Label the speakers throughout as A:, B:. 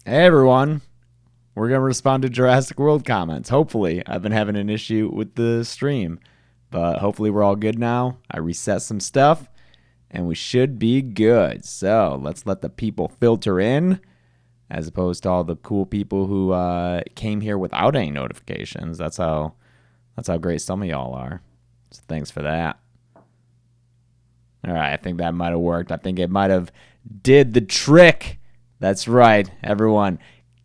A: Hey everyone, we're going to respond to Jurassic World comments. Hopefully, I've been having an issue with the stream, but hopefully we're all good now. I reset some stuff and we should be good. So let's let the people filter in as opposed to all the cool people who came here without any notifications. That's how great some of y'all are. So thanks for that. All right, I think that might have worked. I think it might have did the trick. That's right, everyone.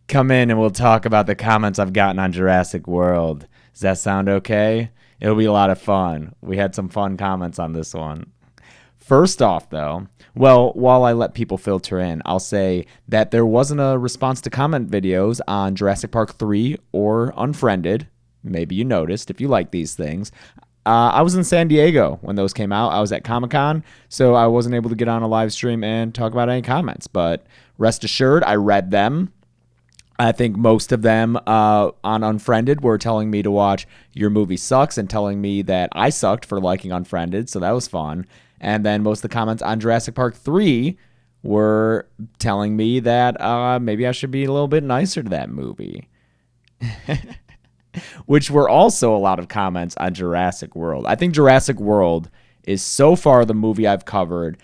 A: Come in and we'll talk about the comments I've gotten on Jurassic World. Does that sound okay? It'll be a lot of fun. We had some fun comments on this one. First off, though, well, while I let people filter in, I'll say that there wasn't a response to comment videos on Jurassic Park 3 or Unfriended. Maybe you noticed if you like these things. I was in San Diego when those came out. I was at Comic-Con, so I wasn't able to get on a live stream and talk about any comments. But rest assured, I read them. I think most of them on Unfriended were telling me to watch Your Movie Sucks and telling me that I sucked for liking Unfriended, so that was fun. And then most of the comments on Jurassic Park 3 were telling me that maybe I should be a little bit nicer to that movie. Which were also a lot of comments on Jurassic World. I think Jurassic World is so far the movie I've covered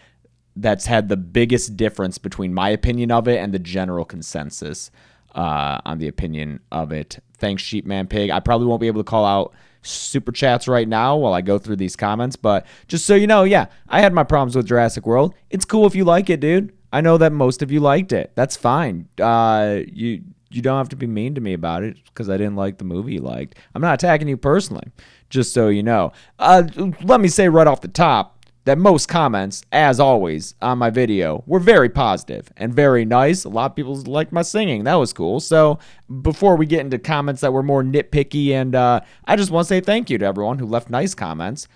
A: that's had the biggest difference between my opinion of it and the general consensus on the opinion of it. Thanks, Sheepman Pig. I probably won't be able to call out super chats right now while I go through these comments, but just so you know, yeah, I had my problems with Jurassic World. It's cool if you like it, dude. I know that most of you liked it. That's fine. You don't have to be mean to me about it because I didn't like the movie you liked. I'm not attacking you personally, just so you know. Let me say right off the top that most comments, as always, on my video were very positive and very nice. A lot of people liked my singing. That was cool. So before we get into comments that were more nitpicky, and I just want to say thank you to everyone who left nice comments.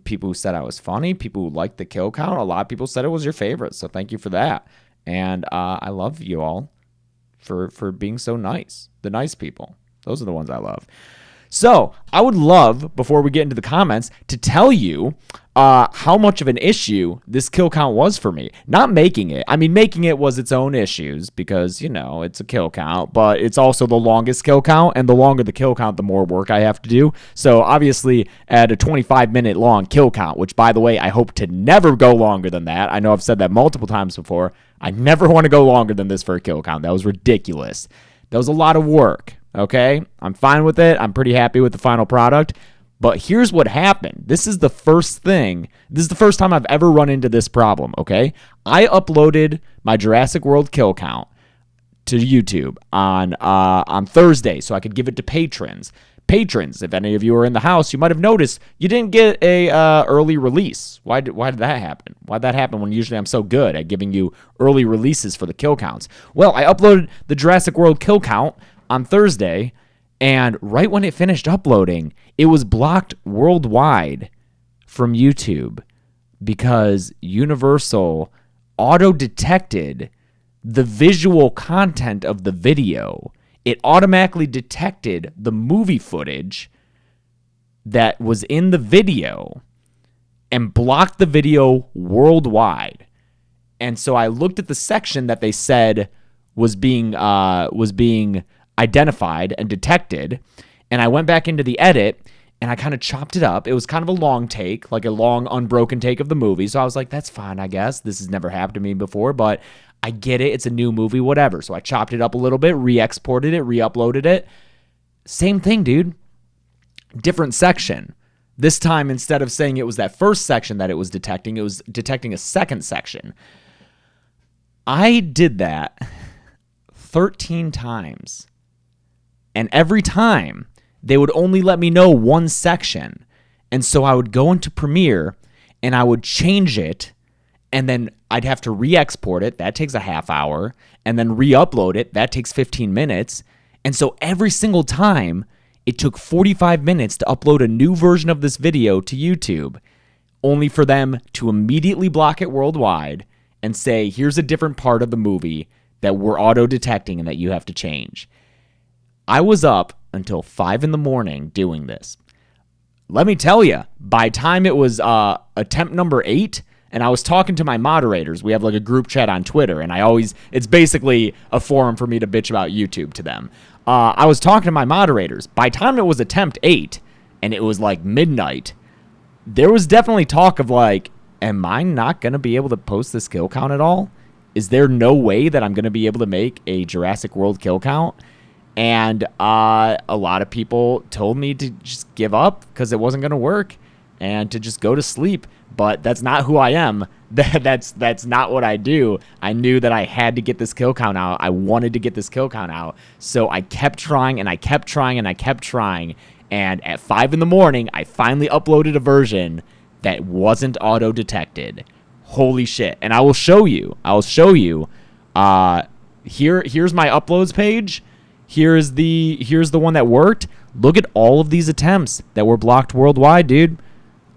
A: People who said I was funny, people who liked the kill count. A lot of people said it was your favorite, so thank you for that. And I love you all for being so nice. The nice people. Those are the ones I love. So I would love, before we get into the comments, to tell you how much of an issue this kill count was for me. Not making it. I mean, making it was its own issues because, you know, it's a kill count, but it's also the longest kill count, and the longer the kill count, the more work I have to do. So obviously at a 25-minute long kill count, which, by the way, I hope to never go longer than that. I know I've said that multiple times before. I never want to go longer than this for a kill count. That was ridiculous. That was a lot of work, okay? I'm fine with it. I'm pretty happy with the final product. But here's what happened. This is the first thing. This is the first time I've ever run into this problem, okay? I uploaded my Jurassic World kill count to YouTube on Thursday so I could give it to patrons. Patrons, if any of you are in the house, you might have noticed you didn't get a early release. Why did that happen? Why'd that happen when usually I'm so good at giving you early releases for the kill counts? Well, I uploaded the Jurassic World kill count on Thursday, and right when it finished uploading, it was blocked worldwide from YouTube because Universal auto-detected the visual content of the video. It automatically detected the movie footage that was in the video and blocked the video worldwide. And so I looked at the section that they said was being identified and detected, and I went back into the edit and I kind of chopped it up. It was kind of a long take, like a long unbroken take of the movie. So I was like, that's fine, I guess. This has never happened to me before, but I get it. It's a new movie, whatever. So I chopped it up a little bit, re-exported it, re-uploaded it. Same thing, dude. Different section. This time, instead of saying it was that first section that it was detecting a second section. I did that 13 times. And every time, they would only let me know one section. And so I would go into Premiere, and I would change it, and then I'd have to re-export it. That takes a half hour. And then re-upload it. That takes 15 minutes. And so every single time, it took 45 minutes to upload a new version of this video to YouTube, only for them to immediately block it worldwide and say, here's a different part of the movie that we're auto-detecting and that you have to change. I was up until 5 in the morning doing this. Let me tell you, by the time it was attempt number 8, and I was talking to my moderators. We have like a group chat on Twitter, and it's basically a forum for me to bitch about YouTube to them. I was talking to my moderators. By the time it was attempt 8 and it was like midnight, there was definitely talk of like, am I not going to be able to post this kill count at all? Is there no way that I'm going to be able to make a Jurassic World kill count? And a lot of people told me to just give up because it wasn't going to work and to just go to sleep. But that's not who I am. That's not what I do. I knew that I had to get this kill count out. I wanted to get this kill count out. So I kept trying and I kept trying and I kept trying. And at 5 in the morning, I finally uploaded a version that wasn't auto-detected. Holy shit. And I will show you. Here's my uploads page. Here's the one that worked. Look at all of these attempts that were blocked worldwide, dude.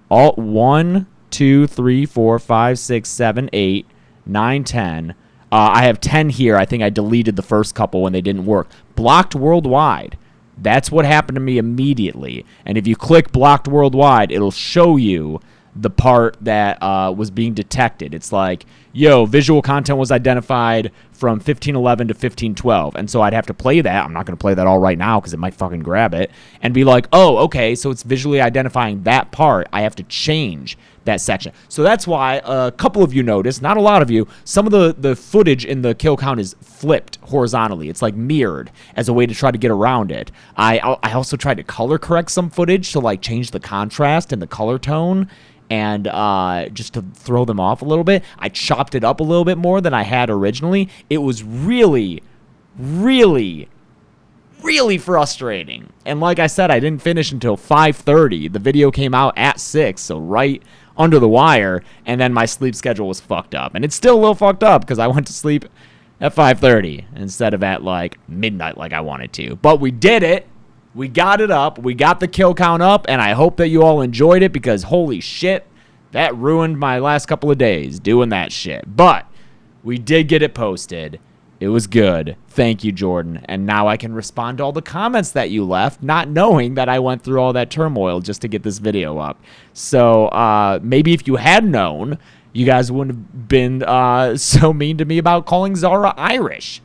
A: All 1, 2, 3, 4, 5, 6, 7, 8, 9, 10. I have 10 here. I think I deleted the first couple when they didn't work. Blocked worldwide. That's what happened to me immediately. And if you click blocked worldwide, it'll show you the part that was being detected. It's like, yo, visual content was identified from 1511 to 1512. And so I'd have to play that. I'm not going to play that all right now because it might fucking grab it. And be like, oh, okay, so it's visually identifying that part. I have to change that section. So that's why a couple of you noticed, not a lot of you, some of the footage in the kill count is flipped horizontally. It's like mirrored as a way to try to get around it. I also tried to color correct some footage to like change the contrast and the color tone and just to throw them off a little bit. I chopped it up a little bit more than I had originally. It was really, really, really frustrating. And like I said, I didn't finish until 5:30. The video came out at 6, so right under the wire, and then my sleep schedule was fucked up. And it's still a little fucked up because I went to sleep at 5:30 instead of at like midnight like I wanted to. But we did it. We got it up. We got the kill count up, and I hope that you all enjoyed it because holy shit, that ruined my last couple of days doing that shit. But we did get it posted. It was good. Thank you, Jordan. And now I can respond to all the comments that you left, not knowing that I went through all that turmoil just to get this video up. So maybe if you had known, you guys wouldn't have been so mean to me about calling Zara Irish.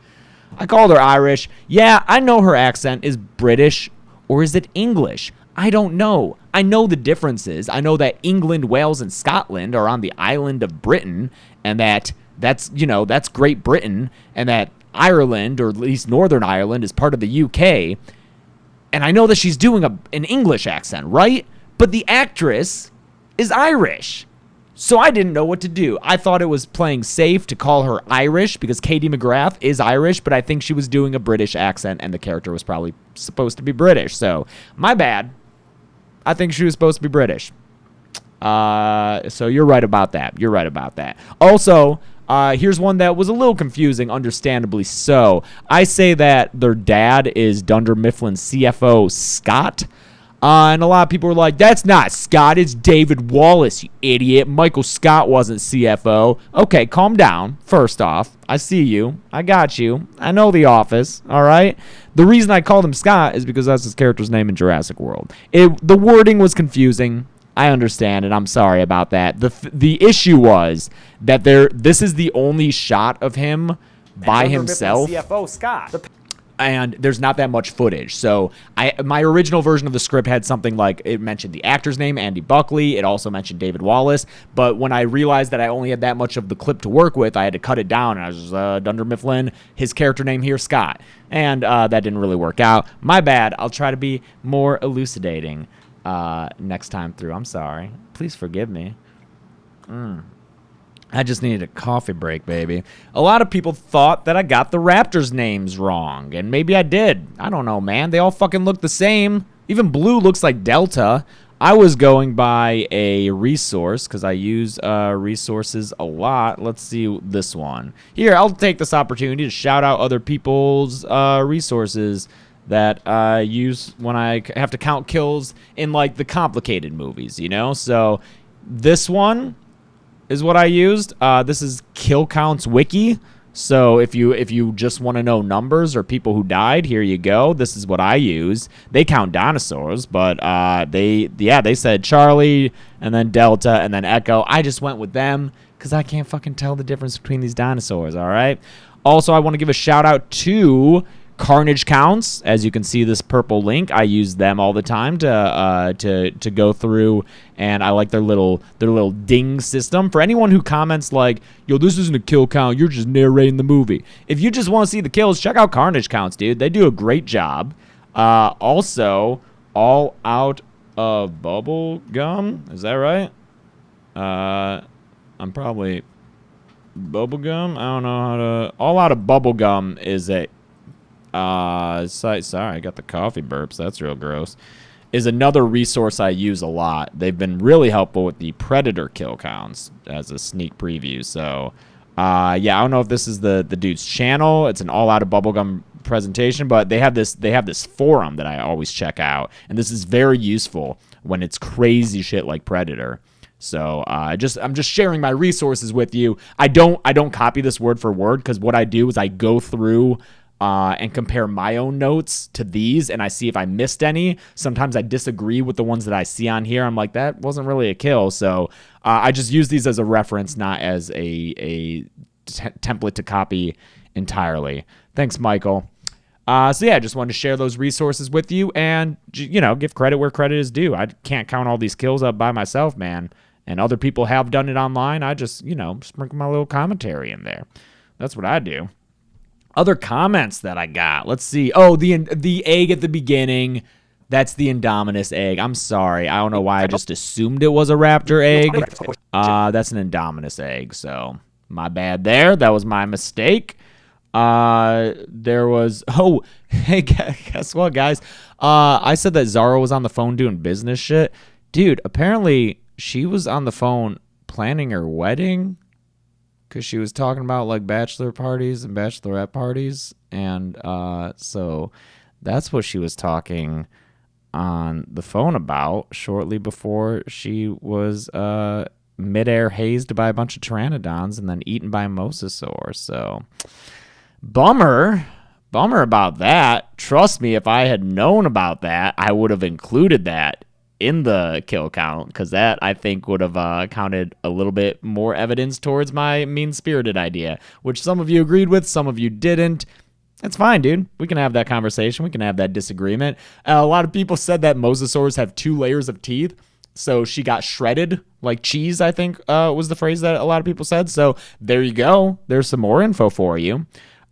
A: I called her Irish. Yeah, I know her accent is British, or is it English? I don't know. I know the differences. I know that England, Wales, and Scotland are on the island of Britain, and that's Great Britain, and that Ireland, or at least Northern Ireland, is part of the UK. And I know that she's doing an English accent, right? But the actress is Irish. So I didn't know what to do. I thought it was playing safe to call her Irish because Katie McGrath is Irish, but I think she was doing a British accent and the character was probably supposed to be British. So my bad. I think she was supposed to be British. So you're right about that. Also, here's one that was a little confusing, understandably so. I say that their dad is Dunder Mifflin's CFO, Scott. And a lot of people were like, that's not Scott, it's David Wallace, you idiot. Michael Scott wasn't CFO. Okay, calm down. First off, I see you. I got you. I know The Office, all right? The reason I called him Scott is because that's his character's name in Jurassic World. The wording was confusing. I understand, and I'm sorry about that. The issue was that this is the only shot of him by himself.
B: CFO Scott.
A: And there's not that much footage. So my original version of the script had something like, it mentioned the actor's name, Andy Buckley. It also mentioned David Wallace. But when I realized that I only had that much of the clip to work with, I had to cut it down. And I was Dunder Mifflin, his character name here, Scott. And that didn't really work out. My bad. I'll try to be more elucidating next time through. I'm sorry. Please forgive me. I just needed a coffee break, baby. A lot of people thought that I got the Raptors names wrong, and maybe I did. I don't know, man. They all fucking look the same. Even blue looks like Delta. I was going by a resource because I use resources a lot. Let's see this one. Here, I'll take this opportunity to shout out other people's resources that I use when I have to count kills in, like, the complicated movies, you know? So this one is what I used. This is Kill Counts Wiki. So if you just want to know numbers or people who died, here you go. This is what I use. They count dinosaurs, but they said Charlie and then Delta and then Echo. I just went with them because I can't fucking tell the difference between these dinosaurs. All right. Also, I want to give a shout out to Carnage Counts. As you can see, this purple link, I use them all the time to go through, and I like their little ding system. For anyone who comments like, "Yo, this isn't a kill count, you're just narrating the movie." If you just want to see the kills, check out Carnage Counts, dude. They do a great job. Also, All Out of Bubble Gum, is that right? I'm probably Bubblegum. I don't know how to. All Out of Bubblegum is a sorry, I got the coffee burps. That's real gross. Is another resource I use a lot. They've been really helpful with the Predator kill counts as a sneak preview. So, yeah, I don't know if this is the dude's channel. It's an All Out of Bubblegum presentation, but they have this forum that I always check out, and this is very useful when it's crazy shit like Predator. So I'm just sharing my resources with you. I don't copy this word for word because what I do is I go through and compare my own notes to these, and I see if I missed any. Sometimes I disagree with the ones that I see on here. I'm like, that wasn't really a kill. So I just use these as a reference, not as a template to copy entirely. Thanks, Michael. So yeah, I just wanted to share those resources with you and, give credit where credit is due. I can't count all these kills up by myself, man. And other people have done it online. I just, sprinkle my little commentary in there. That's what I do. Other comments that I got. Let's see. Oh, the egg at the beginning. That's the Indominus egg. I'm sorry. I don't know why I just assumed it was a raptor egg. That's an Indominus egg. So my bad there. That was my mistake. There was. Oh, hey, guess what, guys? I said that Zara was on the phone doing business shit. Dude, apparently she was on the phone planning her wedding. Because she was talking about, like, bachelor parties and bachelorette parties. And so that's what she was talking on the phone about shortly before she was midair hazed by a bunch of pteranodons and then eaten by a mosasaur. So, bummer about that. Trust me, if I had known about that, I would have included that in the kill count, because that, I think, would have counted a little bit more evidence towards my mean-spirited idea, which some of you agreed with, some of you didn't. That's fine, dude. We can have that conversation. We can have that disagreement. A lot of people said that mosasaurs have 2 layers of teeth, so she got shredded like cheese, I think was the phrase that a lot of people said. So there you go. There's some more info for you.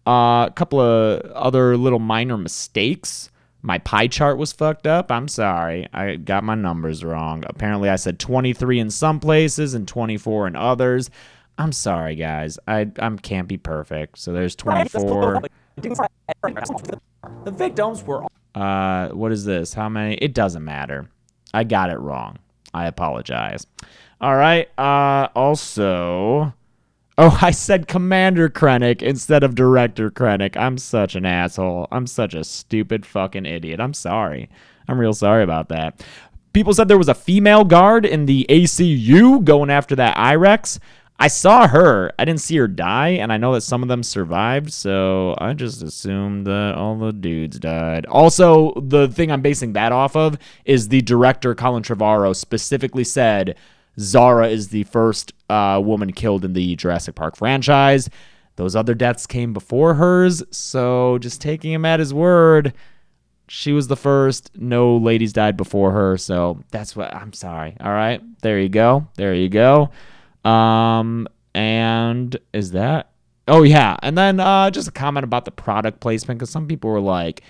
A: A couple of other little minor mistakes. My pie chart was fucked up. I'm sorry. I got my numbers wrong. Apparently, I said 23 in some places and 24 in others. I'm sorry, guys. I can't be perfect. So there's 24. The victims were... what is this? How many? It doesn't matter. I got it wrong. I apologize. All right. Also... Oh, I said Commander Krennic instead of Director Krennic. I'm such an asshole. I'm such a stupid fucking idiot. I'm sorry. I'm real sorry about that. People said there was a female guard in the ACU going after that IREX. I saw her. I didn't see her die, and I know that some of them survived, so I just assumed that all the dudes died. Also, the thing I'm basing that off of is the director, Colin Trevorrow, specifically said Zara is the first woman killed in the Jurassic Park franchise. Those other deaths came before hers, so just taking him at his word, she was the first. No ladies died before her, so that's what... I'm sorry. All right, there you go. There you go. And is that... Oh, yeah, and then just a comment about the product placement, because some people were like,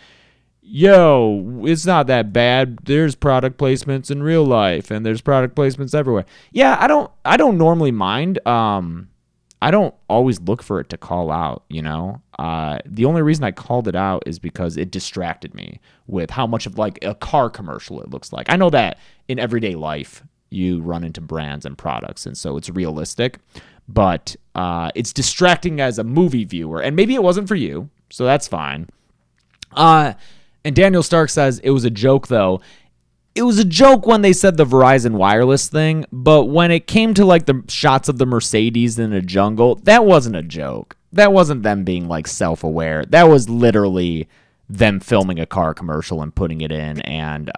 A: yo, it's not that bad. There's product placements in real life, and there's product placements everywhere. Yeah, I don't normally mind. I don't always look for it to call out, The only reason I called it out is because it distracted me with how much of like a car commercial it looks like. I know that in everyday life you run into brands and products, and so it's realistic, but it's distracting as a movie viewer, and maybe it wasn't for you, so that's fine. And Daniel Stark says, it was a joke, though. It was a joke when they said the Verizon wireless thing, but when it came to, like, the shots of the Mercedes in a jungle, that wasn't a joke. that wasn't them being like self-aware. That was literally them filming a car commercial and putting it in, and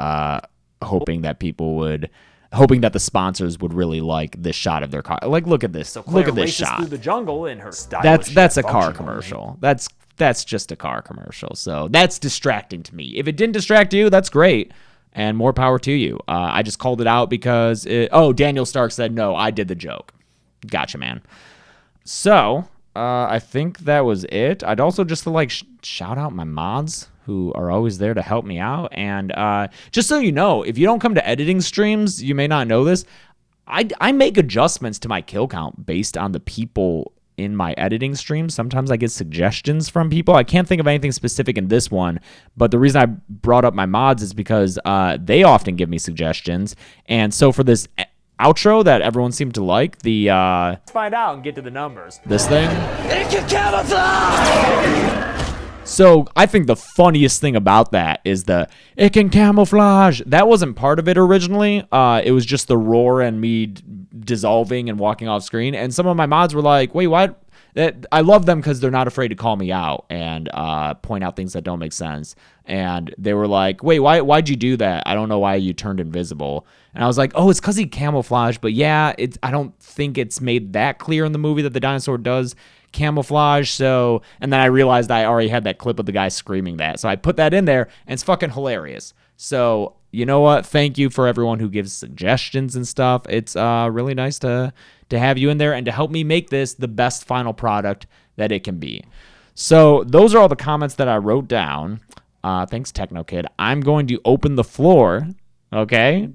A: hoping that the sponsors would really like this shot of their car. Like, look at this. So look at this shot.
B: Through the jungle in her stylish
A: That's a car commercial. That's just a car commercial. So that's distracting to me. If it didn't distract you, that's great. And more power to you. I just called it out because Daniel Stark said, no, I did the joke. Gotcha, man. So I think that was it. I'd also just shout out my mods who are always there to help me out. And just so you know, if you don't come to editing streams, you may not know this. I make adjustments to my kill count based on the people in my editing streams. Sometimes I get suggestions from people. I can't think of anything specific in this one, but the reason I brought up my mods is because they often give me suggestions. And so for this outro that everyone seemed to like,
B: Let's find out and get to the numbers.
A: This thing.
B: It can camouflage!
A: So I think the funniest thing about that is it can camouflage. That wasn't part of it originally. It was just the roar and me dissolving and walking off screen. And some of my mods were like, wait, what? I love them because they're not afraid to call me out and point out things that don't make sense. And they were like, wait, why'd you do that? I don't know why you turned invisible. And I was like, oh, it's because he camouflaged. But yeah, I don't think it's made that clear in the movie that the dinosaur does camouflage. So, and then I realized I already had that clip of the guy screaming that. So I put that in there, and it's fucking hilarious. So, you know what? Thank you for everyone who gives suggestions and stuff. It's really nice to have you in there and to help me make this the best final product that it can be. So those are all the comments that I wrote down. Thanks, TechnoKid. I'm going to open the floor, okay,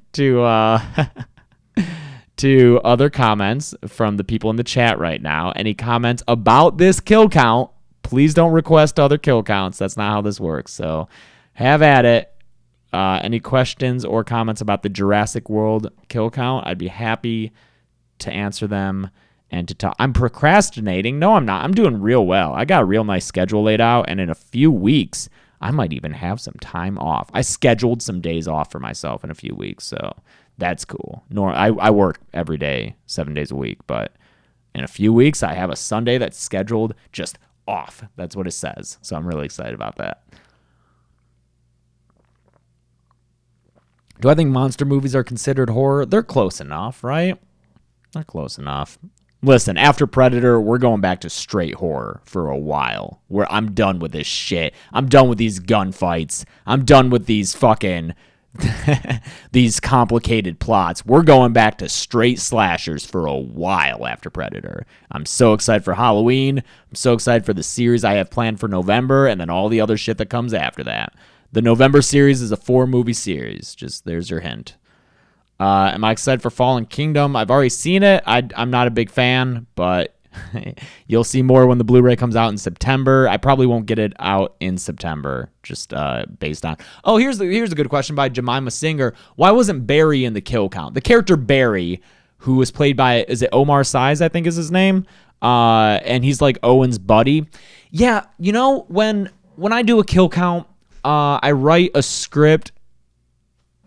A: to other comments from the people in the chat right now. Any comments about this kill count, please don't request other kill counts. That's not how this works. So have at it. Any questions or comments about the Jurassic World kill count, I'd be happy to answer them and to talk. I'm procrastinating. No, I'm not. I'm doing real well. I got a real nice schedule laid out, and in a few weeks, I might even have some time off. I scheduled some days off for myself in a few weeks, so that's cool. I work every day, 7 days a week, but in a few weeks, I have a Sunday that's scheduled just off. That's what it says, so I'm really excited about that. Do I think monster movies are considered horror? They're close enough, right? They're close enough. Listen, after Predator, we're going back to straight horror for a while. Where I'm done with this shit. I'm done with these gunfights. I'm done with these fucking these complicated plots. We're going back to straight slashers for a while after Predator. I'm so excited for Halloween. I'm so excited for the series I have planned for November, and then all the other shit that comes after that. The November series is a 4-movie series. Just there's your hint. Am I excited for Fallen Kingdom? I've already seen it. I'm not a big fan, but you'll see more when the Blu-ray comes out in September. I probably won't get it out in September, just based on. Oh, here's a good question by Jemima Singer. Why wasn't Barry in the kill count? The character Barry, who was played by, is it Omar Sy's, I think is his name, and he's like Owen's buddy. Yeah, you know, when I do a kill count, I write a script.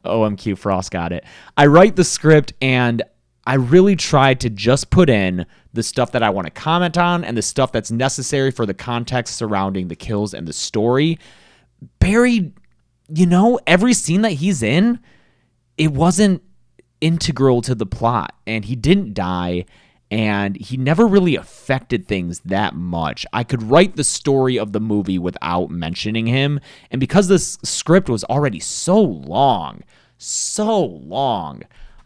A: OMQ Frost got it. I write the script and I really try to just put in the stuff that I want to comment on and the stuff that's necessary for the context surrounding the kills and the story. Barry, you know, every scene that he's in, it wasn't integral to the plot, and he didn't die, and he never really affected things that much. I could write the story of the movie without mentioning him, and because this script was already so long,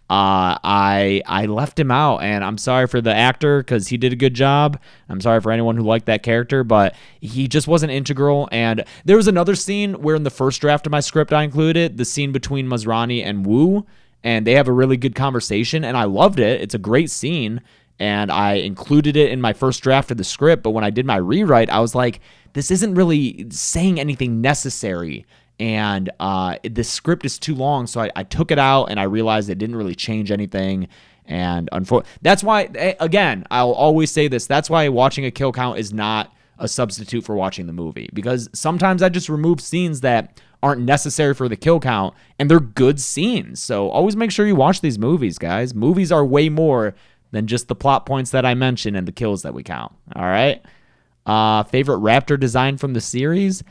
A: I left him out, and I'm sorry for the actor because he did a good job. I'm sorry for anyone who liked that character, but he just wasn't integral. And there was another scene where in the first draft of my script I included the scene between Masrani and Wu, and they have a really good conversation, and I loved it. It's a great scene, and I included it in my first draft of the script, but when I did my rewrite, I was like, this isn't really saying anything necessary, and the script is too long, so I took it out, and I realized it didn't really change anything, and that's why, again, I'll always say this, that's why watching a kill count is not a substitute for watching the movie, because sometimes I just remove scenes that aren't necessary for the kill count, and they're good scenes, so always make sure you watch these movies, guys. Movies are way more than just the plot points that I mentioned and the kills that we count, all right? Favorite raptor design from the series?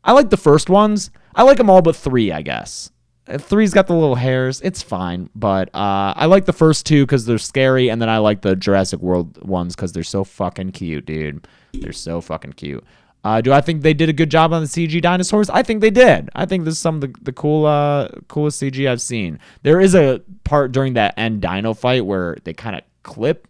A: I like the first ones. I like them all but 3, I guess. 3's got the little hairs. It's fine. But I like the first 2 because they're scary. And then I like the Jurassic World ones because they're so fucking cute, dude. They're so fucking cute. Do I think they did a good job on the CG dinosaurs? I think they did. I think this is some of the coolest CG I've seen. There is a part during that end dino fight where they kind of clip.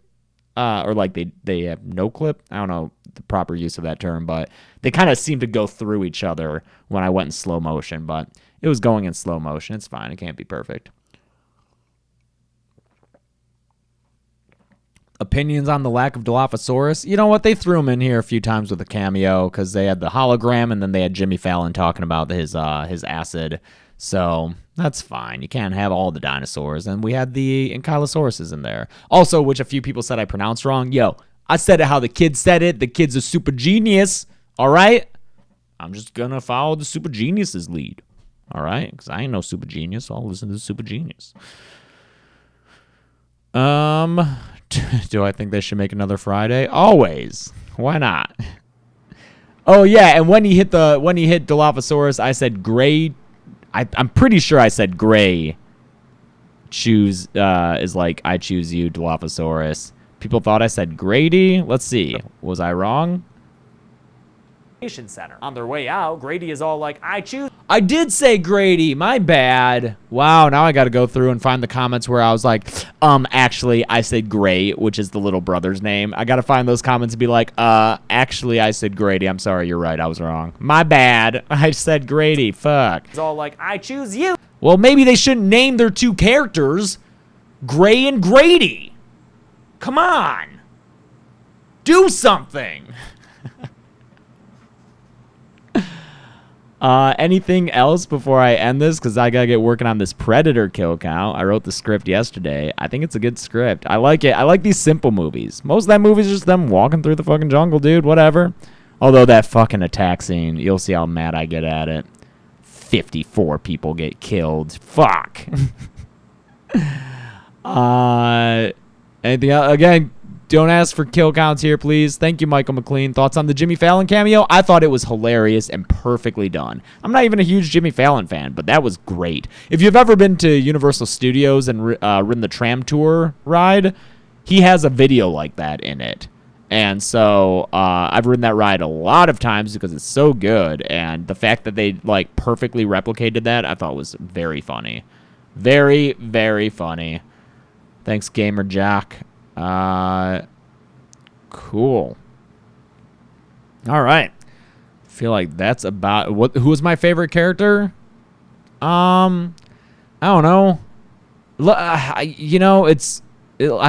A: Or like they have no clip. I don't know the proper use of that term, but they kind of seem to go through each other when I went in slow motion. But it was going in slow motion. It's fine. It can't be perfect. Opinions on the lack of Dilophosaurus? You know what? They threw him in here a few times with a cameo because they had the hologram and then they had Jimmy Fallon talking about his acid. So that's fine. You can't have all the dinosaurs. And we had the Ankylosauruses in there. Also, which a few people said I pronounced wrong. Yo, I said it how the kid said it. The kid's a super genius. All right? I'm just going to follow the super genius's lead. All right? Because I ain't no super genius. So I'll listen to the super genius. Do I think they should make another Friday? Always. Why not? Oh, yeah. And when he hit Dilophosaurus, I said gray. I'm pretty sure I said gray. Choose is like I choose you, Dilophosaurus. People thought I said Grady. Let's see. Was I wrong?
B: Center. On their way out, Grady is all like, I choose.
A: I did say Grady. My bad. Wow, now I got to go through and find the comments where I was like, actually, I said Gray, which is the little brother's name. I got to find those comments and be like, actually, I said Grady. I'm sorry, you're right. I was wrong. My bad. I said Grady. Fuck.
B: It's all like, I choose you.
A: Well, maybe they shouldn't name their 2 characters Gray and Grady. Come on. Do something. Anything else before I end this? Because I got to get working on this Predator kill count. I wrote the script yesterday. I think it's a good script. I like it. I like these simple movies. Most of that movie is just them walking through the fucking jungle, dude. Whatever. Although that fucking attack scene, you'll see how mad I get at it. 54 people get killed. Fuck. Anything else? Again, don't ask for kill counts here, please. Thank you, Michael McLean. Thoughts on the Jimmy Fallon cameo? I thought it was hilarious and perfectly done. I'm not even a huge Jimmy Fallon fan, but that was great. If you've ever been to Universal Studios and ridden the tram tour ride, he has a video like that in it. And so I've ridden that ride a lot of times because it's so good. And the fact that they like perfectly replicated that, I thought was very funny. Very, very funny. Thanks, Gamer Jack. Cool. All right. I feel like that's about who was my favorite character? I don't know. I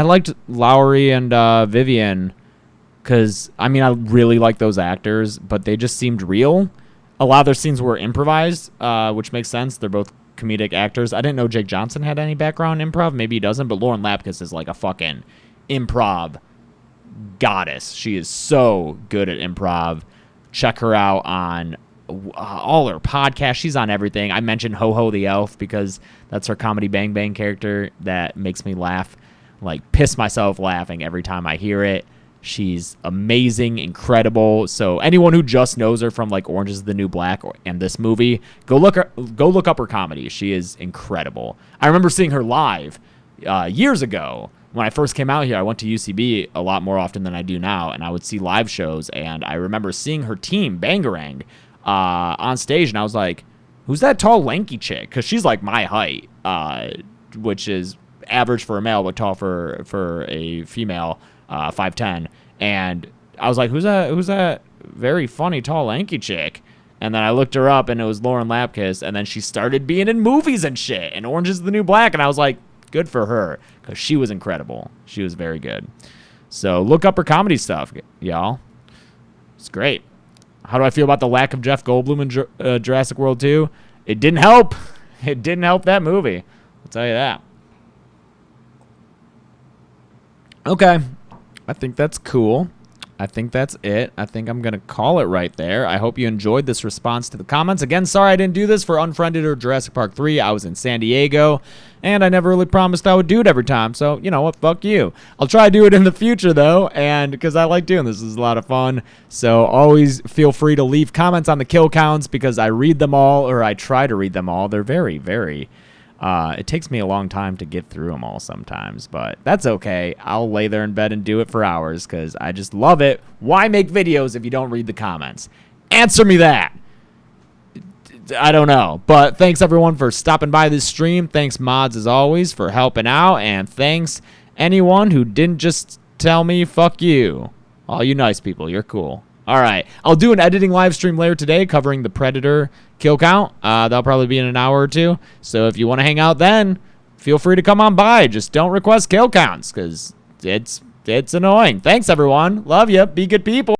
A: liked Lowry and Vivian because I really like those actors, but they just seemed real. A lot of their scenes were improvised, which makes sense. They're both comedic actors. I didn't know Jake Johnson had any background in improv. Maybe he doesn't, but Lauren Lapkus is like a fucking improv goddess. She is so good at improv. Check her out on all her podcasts. She's on everything. I mentioned Ho Ho the Elf because that's her Comedy Bang Bang character that makes me laugh, like piss myself laughing every time I hear it. She's amazing, incredible. So anyone who just knows her from like Orange is the New Black and this movie, go look up her comedy. She is incredible. I remember seeing her live years ago. When I first came out here, I went to UCB a lot more often than I do now, and I would see live shows, and I remember seeing her team, Bangarang, on stage, and I was like, who's that tall, lanky chick? Because she's like my height, which is average for a male, but tall for a female, 5'10", and I was like, who's that very funny, tall, lanky chick? And then I looked her up, and it was Lauren Lapkus, and then she started being in movies and shit, and Orange is the New Black, and I was like, good for her, because she was incredible. She was very good. So look up her comedy stuff, y'all. It's great. How do I feel about the lack of Jeff Goldblum in Jurassic World 2? It didn't help. It didn't help that movie. I'll tell you that. Okay. I think that's cool. I think that's it. I think I'm going to call it right there. I hope you enjoyed this response to the comments. Again, sorry I didn't do this for Unfriended or Jurassic Park 3. I was in San Diego, and I never really promised I would do it every time. So, you know what? Fuck you. I'll try to do it in the future, though, and because I like doing this. This is a lot of fun. So always feel free to leave comments on the kill counts because I read them all, or I try to read them all. They're very, very... it takes me a long time to get through them all sometimes, but that's okay. I'll lay there in bed and do it for hours because I just love it. Why make videos if you don't read the comments? Answer me that. I don't know, but thanks everyone for stopping by this stream. Thanks mods as always for helping out, and thanks anyone who didn't just tell me fuck you. All you nice people, you're cool. All right, I'll do an editing live stream later today covering the Predator kill count. That'll probably be in an hour or two. So if you want to hang out then, feel free to come on by. Just don't request kill counts because it's annoying. Thanks, everyone. Love you. Be good people.